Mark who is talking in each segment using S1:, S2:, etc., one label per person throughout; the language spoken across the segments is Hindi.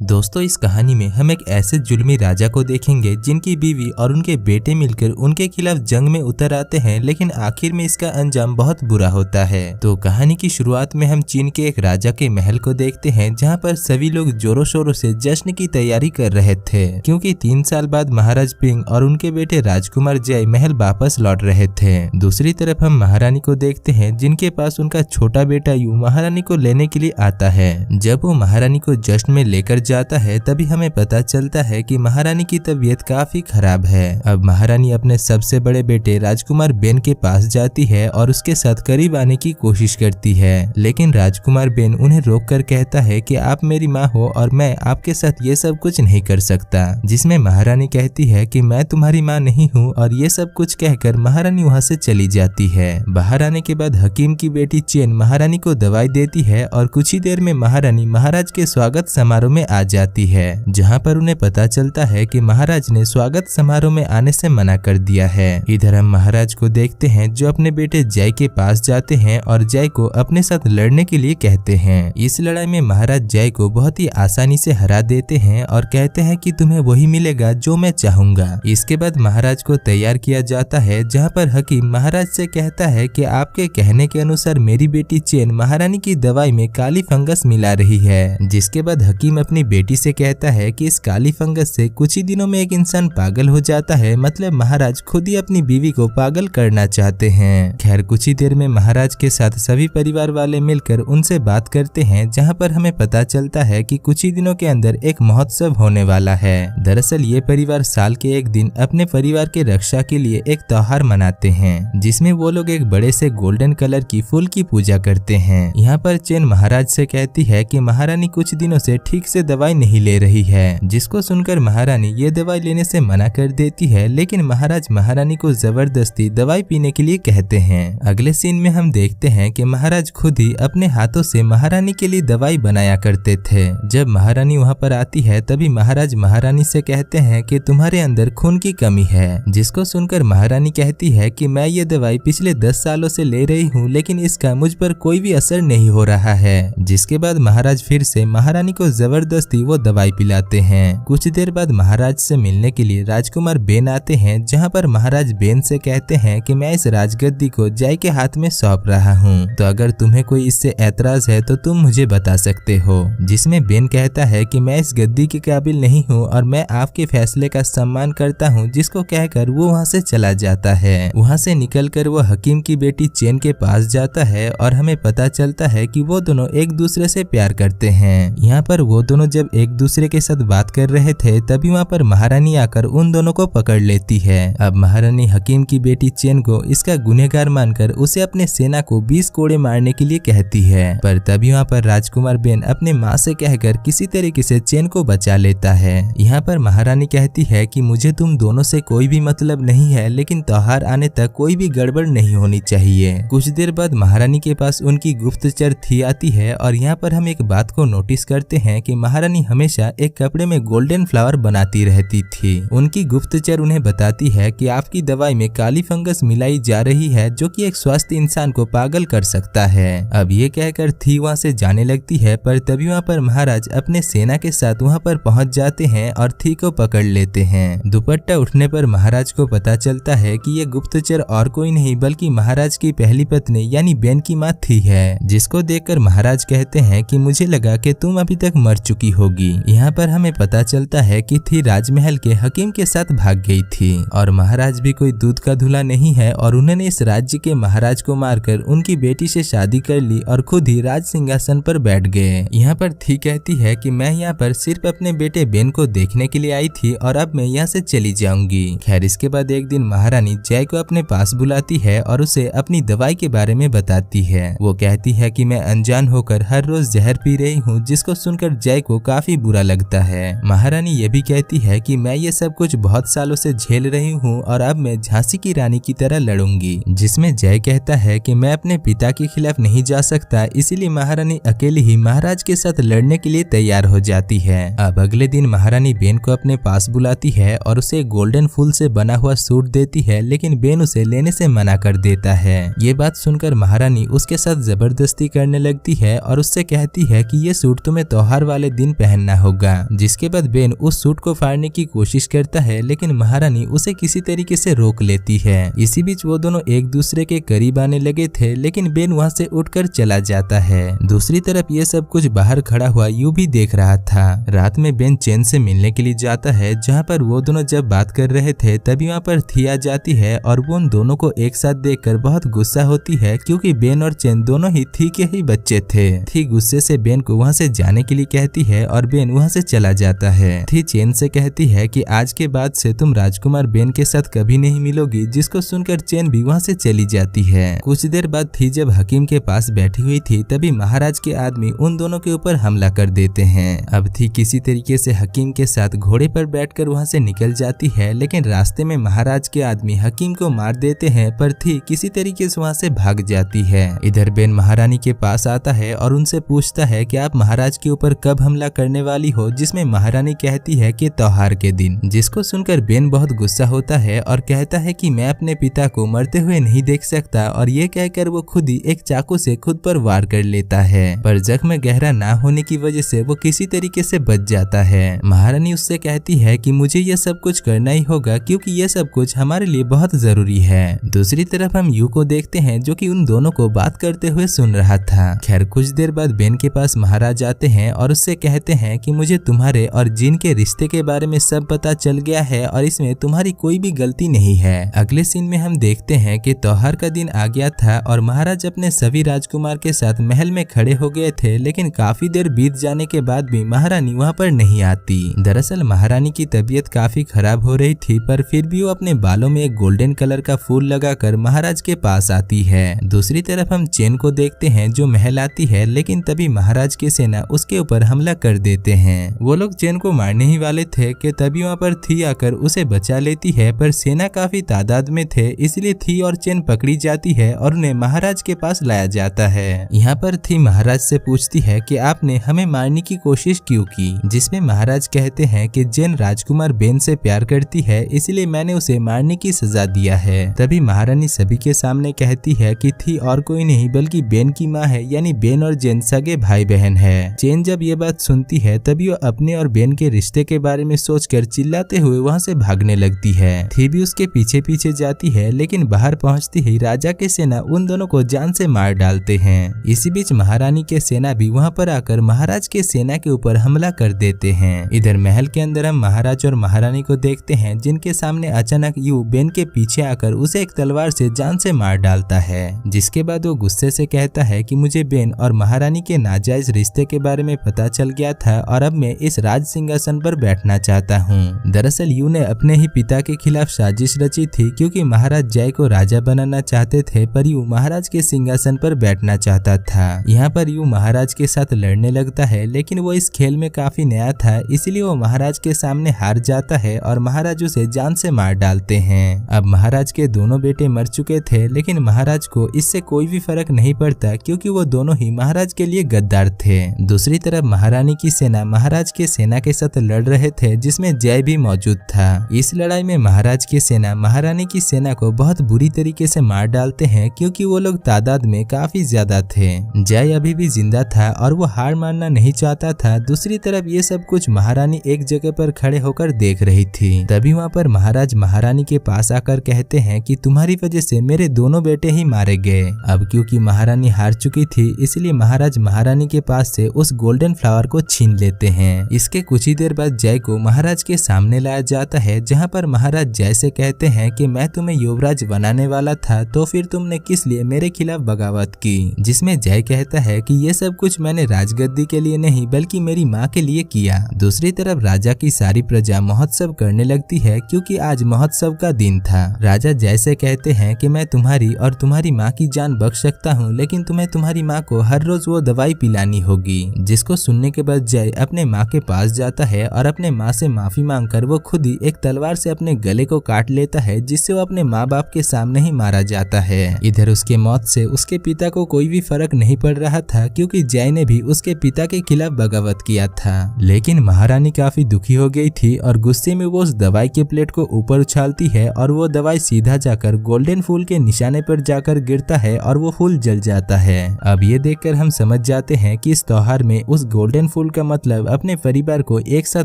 S1: दोस्तों, इस कहानी में हम एक ऐसे जुल्मी राजा को देखेंगे जिनकी बीवी और उनके बेटे मिलकर उनके खिलाफ जंग में उतर आते हैं, लेकिन आखिर में इसका अंजाम बहुत बुरा होता है। तो कहानी की शुरुआत में हम चीन के एक राजा के महल को देखते हैं, जहां पर सभी लोग जोरों शोरों से जश्न की तैयारी कर रहे थे, क्योंकि 3 साल बाद महाराज पिंग और उनके बेटे राजकुमार जय महल वापस लौट रहे थे। दूसरी तरफ हम महारानी को देखते हैं, जिनके पास उनका छोटा बेटा यू महारानी को लेने के लिए आता है। जब वो महारानी को जश्न में लेकर जाता है, तभी हमें पता चलता है कि महारानी की तबीयत काफी खराब है। अब महारानी अपने सबसे बड़े बेटे राजकुमार बेन के पास जाती है और उसके साथ करीब आने की कोशिश करती है, लेकिन राजकुमार बेन उन्हें रोककर कहता है कि आप मेरी माँ हो और मैं आपके साथ ये सब कुछ नहीं कर सकता, जिसमें महारानी कहती है कि मैं तुम्हारी माँ नहीं हूँ, और ये सब कुछ कहकर महारानी वहाँ से चली जाती है। बाहर आने के बाद हकीम की बेटी चेन महारानी को दवाई देती है और कुछ ही देर में महारानी महाराज के स्वागत समारोह में आ जाती है, जहां पर उन्हें पता चलता है कि महाराज ने स्वागत समारोह में आने से मना कर दिया है। इधर हम महाराज को देखते हैं, जो अपने बेटे जय के पास जाते हैं और जय को अपने साथ लड़ने के लिए कहते हैं। इस लड़ाई में महाराज जय को बहुत ही आसानी से हरा देते हैं और कहते हैं कि तुम्हें वही मिलेगा जो मैं चाहूंगा। इसके बाद महाराज को तैयार किया जाता है, जहाँ पर हकीम महाराज से कहता है कि आपके कहने के अनुसार मेरी बेटी चेन महारानी की दवाई में काली फंगस मिला रही है। जिसके बाद हकीम अपनी बेटी से कहता है कि इस काली फंगस से कुछ ही दिनों में एक इंसान पागल हो जाता है, मतलब महाराज खुद ही अपनी बीवी को पागल करना चाहते हैं। खैर, कुछ ही देर में महाराज के साथ सभी परिवार वाले मिलकर उनसे बात करते हैं, जहां पर हमें पता चलता है कि कुछ ही दिनों के अंदर एक महोत्सव होने वाला है। दरअसल ये परिवार साल के एक दिन अपने परिवार के रक्षा के लिए एक त्योहार मनाते हैं, जिसमें वो लोग एक बड़े से गोल्डन कलर की फूल की पूजा करते हैं। यहाँ पर चेन महाराज से कहती है कि महारानी कुछ दिनों से ठीक से दवाई नहीं ले रही है, जिसको सुनकर महारानी ये दवाई लेने से मना कर देती है, लेकिन महाराज महारानी को जबरदस्ती दवाई पीने के लिए कहते हैं। अगले सीन में हम देखते हैं कि महाराज खुद ही अपने हाथों से महारानी के लिए दवाई बनाया करते थे। जब महारानी वहाँ पर आती है, तभी महाराज महारानी से कहते हैं कि तुम्हारे अंदर खून की कमी है, जिसको सुनकर महारानी कहती है कि मैं ये दवाई पिछले 10 सालों से ले रही हूँ, लेकिन इसका मुझ पर कोई भी असर नहीं हो रहा है। जिसके बाद महाराज फिर से महारानी को जबरदस्ती वो दवाई पिलाते हैं। कुछ देर बाद महाराज से मिलने के लिए राजकुमार बेन आते हैं, जहां पर महाराज बेन से कहते हैं कि मैं इस राजगद्दी को जय के हाथ में सौंप रहा हूं, तो अगर तुम्हें कोई इससे ऐतराज है तो तुम मुझे बता सकते हो। जिसमें बेन कहता है कि मैं इस गद्दी के काबिल नहीं हूं और मैं आपके फैसले का सम्मान करता हूं, जिसको कहकर वो वहां से चला जाता है। वहां से निकलकर वो हकीम की बेटी चेन के पास जाता है और हमें पता चलता है कि वो दोनों एक दूसरे से प्यार करते हैं। यहाँ पर वो दोनों जब एक दूसरे के साथ बात कर रहे थे, तभी वहाँ पर महारानी आकर उन दोनों को पकड़ लेती है। अब महारानी हकीम की बेटी चेन को इसका गुनहगार मानकर उसे अपने सेना को 20 कोड़े मारने के लिए कहती है, पर तभी वहाँ पर राजकुमार बेन अपने माँ से कहकर किसी तरीके से चेन को बचा लेता है। यहाँ पर महारानी कहती है कि मुझे तुम दोनों से कोई भी मतलब नहीं है, लेकिन त्योहार आने तक कोई भी गड़बड़ नहीं होनी चाहिए। कुछ देर बाद महारानी के पास उनकी गुप्तचर थी आती है, और यहाँ पर हम एक बात को नोटिस करते हैं कि महारानी हमेशा एक कपड़े में गोल्डन फ्लावर बनाती रहती थी। उनकी गुप्तचर उन्हें बताती है कि आपकी दवाई में काली फंगस मिलाई जा रही है, जो कि एक स्वस्थ इंसान को पागल कर सकता है। अब ये कहकर थी वहाँ से जाने लगती है, पर तभी वहाँ पर महाराज अपने सेना के साथ वहाँ पर पहुँच जाते हैं और थी को पकड़ लेते हैं। दुपट्टा उठने पर महाराज को पता चलता है कि ये गुप्तचर और कोई नहीं बल्कि महाराज की पहली पत्नी यानी बेन की माँ थी है, जिसको देखकर महाराज कहते हैं कि मुझे लगा कि तुम अभी तक मर चुकी होगी। यहाँ पर हमें पता चलता है कि थी राजमहल के हकीम के साथ भाग गई थी, और महाराज भी कोई दूध का धुला नहीं है, और उन्होंने इस राज्य के महाराज को मारकर उनकी बेटी से शादी कर ली और खुद ही राज सिंहासन पर बैठ गए। यहाँ पर थी कहती है कि मैं यहाँ पर सिर्फ अपने बेटे बेन को देखने के लिए आई थी और अब मैं यहाँ से चली जाऊंगी। खैर, इसके बाद एक दिन महारानी जय को अपने पास बुलाती है और उसे अपनी दवाई के बारे में बताती है। वो कहती है कि मैं अनजान होकर हर रोज जहर पी रही हूँ, जिसको सुनकर जय को काफी बुरा लगता है। महारानी ये भी कहती है कि मैं ये सब कुछ बहुत सालों से झेल रही हूँ और अब मैं झांसी की रानी की तरह लड़ूंगी। जिसमें जय कहता है कि मैं अपने पिता के खिलाफ नहीं जा सकता, इसीलिए महारानी अकेली ही महाराज के साथ लड़ने के लिए तैयार हो जाती है। अब अगले दिन महारानी बेन को अपने पास बुलाती है और उसे गोल्डन फूल से बना हुआ सूट देती है, लेकिन बेन उसे लेने से मना कर देता है। ये बात सुनकर महारानी उसके साथ जबरदस्ती करने लगती है और उससे कहती है कि ये सूट तुम्हें त्योहार वाले दिन पहनना होगा। जिसके बाद बेन उस सूट को फाड़ने की कोशिश करता है, लेकिन महारानी उसे किसी तरीके से रोक लेती है। इसी बीच वो दोनों एक दूसरे के करीब आने लगे थे, लेकिन बेन वहाँ से उठकर चला जाता है। दूसरी तरफ ये सब कुछ बाहर खड़ा हुआ यू भी देख रहा था। रात में बेन चेन से मिलने के लिए जाता है, जहाँ पर वो दोनों जब बात कर रहे थे तभी वहाँ पर थी आ जाती है और वो उन दोनों को एक साथ देखकर बहुत गुस्सा होती है, क्योंकि बेन और चेन दोनों ही थी के ही बच्चे थे। थी गुस्से से बेन को वहाँ से जाने के लिए कहती है और बेन वहाँ से चला जाता है। थी चेन से कहती है कि आज के बाद से तुम राजकुमार बेन के साथ कभी नहीं मिलोगी, जिसको सुनकर चेन भी वहाँ से चली जाती है। कुछ देर बाद थी जब हकीम के पास बैठी हुई थी, तभी महाराज के आदमी उन दोनों के ऊपर हमला कर देते हैं। अब थी किसी तरीके से हकीम के साथ घोड़े पर बैठकर वहाँ से निकल जाती है, लेकिन रास्ते में महाराज के आदमी हकीम को मार देते हैं, पर थी किसी तरीके से वहाँ से भाग जाती है। इधर बेन महारानी के पास आता है और उनसे पूछता है कि आप महाराज के ऊपर कब हमला करने वाली हो, जिसमें महारानी कहती है कि त्योहार के दिन। जिसको सुनकर बेन बहुत गुस्सा होता है और कहता है कि मैं अपने पिता को मरते हुए नहीं देख सकता, और ये कहकर वो खुद ही एक चाकू से खुद पर वार कर लेता है, पर जख्म गहरा ना होने की वजह से वो किसी तरीके से बच जाता है। महारानी उससे कहती है कि मुझे ये सब कुछ करना ही होगा, क्योंकि ये सब कुछ हमारे लिए बहुत जरूरी है। दूसरी तरफ हम यू को देखते हैं, जो कि उन दोनों को बात करते हुए सुन रहा था। खैर कुछ देर बाद बेन के पास महाराज आते हैं और उससे कहते हैं कि मुझे तुम्हारे और जिन के रिश्ते के बारे में सब पता चल गया है और इसमें तुम्हारी कोई भी गलती नहीं है। अगले सीन में हम देखते हैं कि त्योहार का दिन आ गया था और महाराज अपने सभी राजकुमार के साथ महल में खड़े हो गए थे, लेकिन काफी देर बीत जाने के बाद भी महारानी वहाँ पर नहीं आती। दरअसल महारानी की तबीयत काफी खराब हो रही थी, पर फिर भी वो अपने बालों में एक गोल्डन कलर का फूल लगाकर महाराज के पास आती है। दूसरी तरफ हम चेन को देखते हैं, जो महल आती है, लेकिन तभी महाराज की सेना उसके ऊपर हमला कर देते हैं। वो लोग चेन को मारने ही वाले थे कि तभी वहाँ पर थी आकर उसे बचा लेती है, पर सेना काफी तादाद में थे, इसलिए थी और चेन पकड़ी जाती है और उन्हें महाराज के पास लाया जाता है। यहाँ पर थी महाराज से पूछती है कि आपने हमें मारने की कोशिश क्यों की, जिसमें महाराज कहते हैं कि जेन राजकुमार बेन से प्यार करती है, इसलिए मैंने उसे मारने की सजा दिया है। तभी महारानी सभी के सामने कहती है कि थी और कोई नहीं बल्कि बेन की माँ है, यानी बेन और जेन सगे भाई बहन है। चेन जब ये बात सुनती है तभी वो अपने और बेन के रिश्ते के बारे में सोचकर चिल्लाते हुए वहाँ से भागने लगती है। थी भी उसके पीछे पीछे जाती है, लेकिन बाहर पहुँचती ही राजा के सेना उन दोनों को जान से मार डालते हैं। इसी बीच महारानी के सेना भी वहाँ पर आकर महाराज के सेना के ऊपर हमला कर देते हैं। इधर महल के अंदर हम महाराज और महारानी को देखते हैं, जिनके सामने अचानक यू बेन के पीछे आकर उसे एक तलवार से जान से मार डालता है। जिसके बाद वो गुस्से से कहता है कि मुझे बेन और महारानी के नाजायज रिश्ते के बारे में पता चल गया था और अब मैं इस राज सिंहासन पर बैठना चाहता हूँ। दरअसल यू ने अपने ही पिता के खिलाफ साजिश रची थी, क्योंकि महाराज जय को राजा बनाना चाहते थे, पर यू महाराज के सिंहासन पर बैठना चाहता था। यहाँ पर यू महाराज के साथ लड़ने लगता है, लेकिन वो इस खेल में काफी नया था, इसलिए वो महाराज के सामने हार जाता है और महाराज उसे जान से मार डालते हैं। अब महाराज के दोनों बेटे मर चुके थे, लेकिन महाराज को इससे कोई भी फर्क नहीं पड़ता, क्योंकि वो दोनों ही महाराज के लिए गद्दार थे। दूसरी तरफ महारानी की सेना महाराज के सेना के साथ लड़ रहे थे, जिसमें जय भी मौजूद था। इस लड़ाई में महाराज की सेना महारानी की सेना को बहुत बुरी तरीके से मार डालते हैं, क्योंकि वो लोग तादाद में काफी ज्यादा थे। जय अभी भी जिंदा था और वो हार मानना नहीं चाहता था। दूसरी तरफ ये सब कुछ महारानी एक जगह पर खड़े होकर देख रही थी। तभी वहाँ पर महाराज महारानी के पास आकर कहते हैं कि तुम्हारी वजह से मेरे दोनों बेटे ही मारे गए। अब क्योंकि महारानी हार चुकी थी, इसलिए महाराज महारानी के पास से उस गोल्डन फ्लावर को छीन लेते हैं। इसके कुछ ही देर बाद जय को महाराज के सामने लाया जाता है, जहाँ पर महाराज जय से कहते हैं कि मैं तुम्हें युवराज बनाने वाला था, तो फिर तुमने किस लिए मेरे खिलाफ बगावत की। जिसमें जय कहता है कि ये सब कुछ मैंने राजगद्दी के लिए नहीं बल्कि मेरी माँ के लिए किया। दूसरी तरफ राजा की सारी प्रजा महोत्सव करने लगती है, क्योंकि आज महोत्सव का दिन था। राजा जय से कहते हैं कि मैं तुम्हारी और तुम्हारी माँ की जान बख्श सकता हूँ, लेकिन तुम्हें तुम्हारी माँ को हर रोज वो दवाई पिलानी होगी। जिसको सुनने के बाद जय अपने माँ के पास जाता है और अपने माँ से माफी मांगकर वो खुद ही एक तलवार से अपने गले को काट लेता है, जिससे वो अपने माँ बाप के सामने ही मारा जाता है। इधर उसके मौत से उसके पिता को कोई भी फर्क नहीं पड़ रहा था, क्योंकि जय ने भी उसके पिता के खिलाफ बगावत किया था। लेकिन महारानी काफी दुखी हो गई थी और गुस्से में वो उस दवाई के प्लेट को ऊपर उछालती है और वो दवाई सीधा जाकर गोल्डन फूल के निशाने पर जाकर गिरता है और वो फूल जल जाता है। अब ये देखकर हम समझ जाते हैं कि इस त्योहार में उस गोल्डन फूल का मतलब अपने परिवार को एक साथ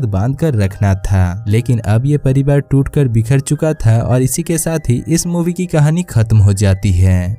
S1: बांध कर रखना था, लेकिन अब ये परिवार टूटकर बिखर चुका था और इसी के साथ ही इस मूवी की कहानी खत्म हो जाती है।